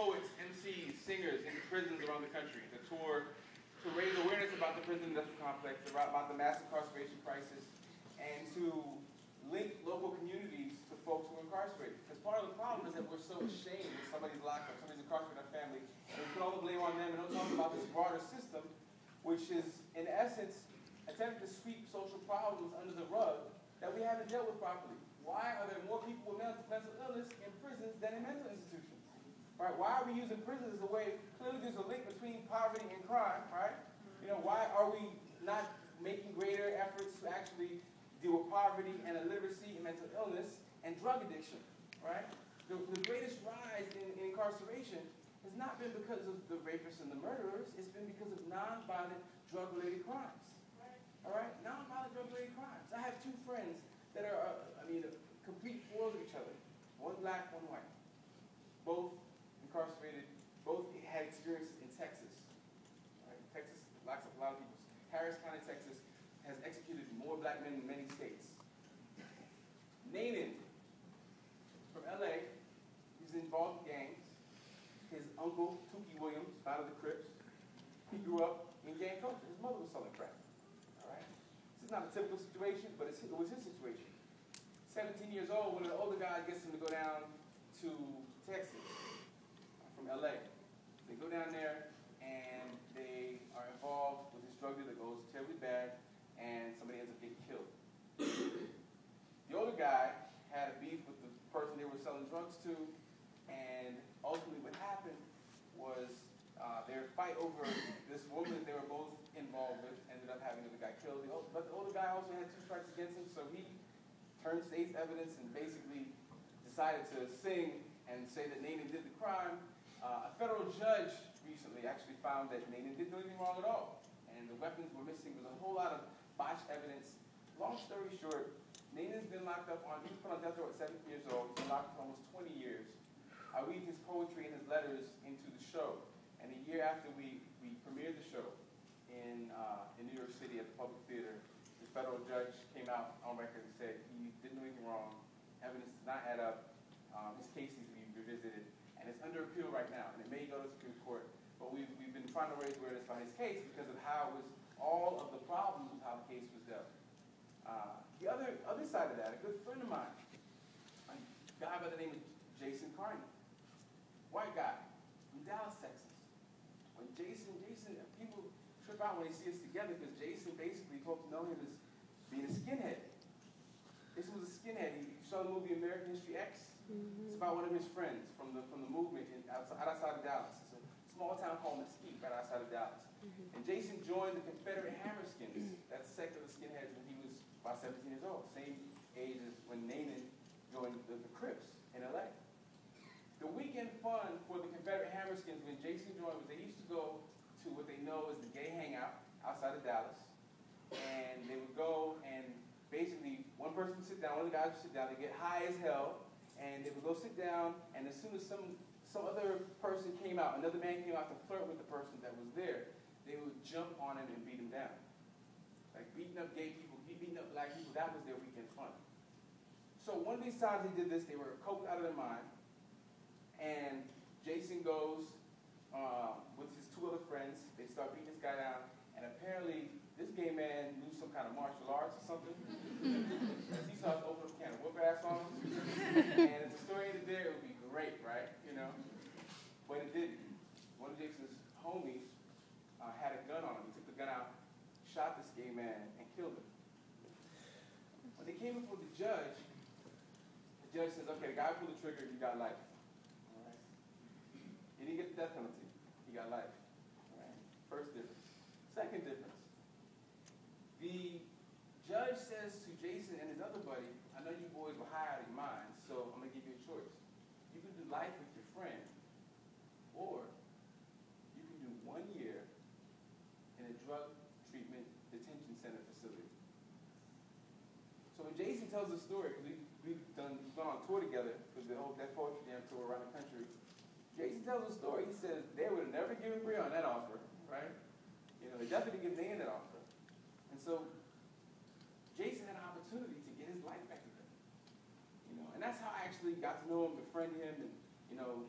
poets, MCs, singers into prisons around the country to tour, to raise awareness about the prison industrial complex, about the mass incarceration crisis, and to link local communities to folks who are incarcerated. Because part of the problem is that we're so ashamed when somebody's locked up, somebody's incarcerated in our family, and we put all the blame on them and don't talk about this broader system, which is, in essence, attempting to sweep social problems under the rug that we haven't dealt with properly. Why are there more people with mental illness in prisons than in mental institutions? Right? Why are we using prisons as a way? Clearly, there's a link between poverty and crime. Right? You know, why are we not making greater efforts to actually deal with poverty and illiteracy and mental illness and drug addiction? Right? The greatest rise in incarceration has not been because of the rapists and the murderers. It's been because of nonviolent drug-related crimes. All right? Nonviolent drug-related crimes. I have two friends that are, complete foils of each other. One black, one white. Both incarcerated, both had experiences in Texas. Right? Texas locks up a lot of people. Harris County, Texas, has executed more black men in many states. Nanan from LA, he's involved in gangs. His uncle, Tukey Williams, out of the Crips, he grew up in gang culture. His mother was selling crack. All right? This is not a typical situation, but it was his situation. 17 years old, one of the older guys gets him to go down to Texas from LA. They go down there and they are involved with this drug deal that goes terribly bad, and somebody ends up getting killed. The older guy had a beef with the person they were selling drugs to, and ultimately what happened was their fight over this woman that they were both involved with ended up having the guy killed. But the older guy also had 2 strikes against him, so he turned state's evidence and basically decided to sing and say that Nanan did the crime. A federal judge recently actually found that Nanan didn't do anything wrong at all, and the weapons were missing. There was a whole lot of botched evidence. Long story short, Nanan's been locked up he was put on death row at 17 years old. He's been locked up for almost 20 years. I weave his poetry and his letters into the show. And a year after we premiered the show in New York City at the Public Theater, the federal judge came out on record and said he didn't do anything wrong. Evidence does not add up. His case needs to be revisited. And it's under appeal right now. And it may go to the Supreme Court. But we've been trying to raise awareness about his case because of how it was all of the problems with how the case was dealt. The other side of that, a good friend of mine, a guy by the name of Jason Carney, white guy from Dallas, Texas. When Jason, people trip out when they see us together because Jason basically, folks know him as being a skinhead. Jason was a skinhead. You saw the movie American History X? It's about one of his friends from the movement outside of Dallas. It's a small town called Mesquite, right outside of Dallas. And Jason joined the Confederate Hammerskins, that sect of the skinheads, when he was about 17 years old, same age as when Nanan joined the Crips in LA. The weekend fun for the Confederate Hammerskins when Jason joined was they used to go to what they know as the gay hangout outside of Dallas. And they would go and basically one person would sit down, one of the guys would sit down, they get high as hell, and they would go sit down, and as soon as some other person came out, another man came out to flirt with the person that was there, they would jump on him and beat him down. Like beating up gay people, beating up black people, that was their weekend fun. So one of these times they did this, they were coked out of their mind, and Jason goes with his 2 other friends, they start beating this guy down, and apparently this gay man knew some kind of martial arts or something, as he starts to open up a can of whoop ass on him, and if the story ended there, it would be great, right, you know? But it didn't. One of Jason's homies had a gun on him. He took the gun out, shot this gay man, and killed him. When they came before the judge says, okay, the guy pulled the trigger, you got life. All right? He didn't get the death penalty. He got life. All right? First difference. Second difference. The judge says to Jason and his other buddy, I know you boys were high out of your minds, so I'm going to give you a choice. You can do life with your friend, or you can do 1 year in a drug treatment detention center facility. So when Jason tells the story, because we've gone on tour together for the whole Deaf Poetry Jam tour around the country, Jason tells the story. He says they would have never given Bryonn that offer, right? You know, they definitely didn't give Nanan that offer. And so Jason had an opportunity to get his life back together. You know, and that's how I actually got to know him, befriend him, and, you know,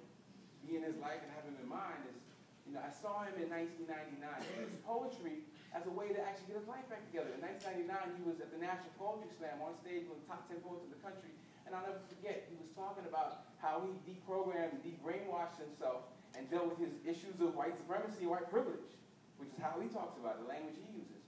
be in his life and have him in mind is, you know, I saw him in 1999. He used poetry as a way to actually get his life back together. In 1999, he was at the National Poetry Slam on stage with the top 10 poets in the country. And I'll never forget, he was talking about how he deprogrammed and de-brainwashed himself and dealt with his issues of white supremacy and white privilege, which is how he talks about it, the language he uses.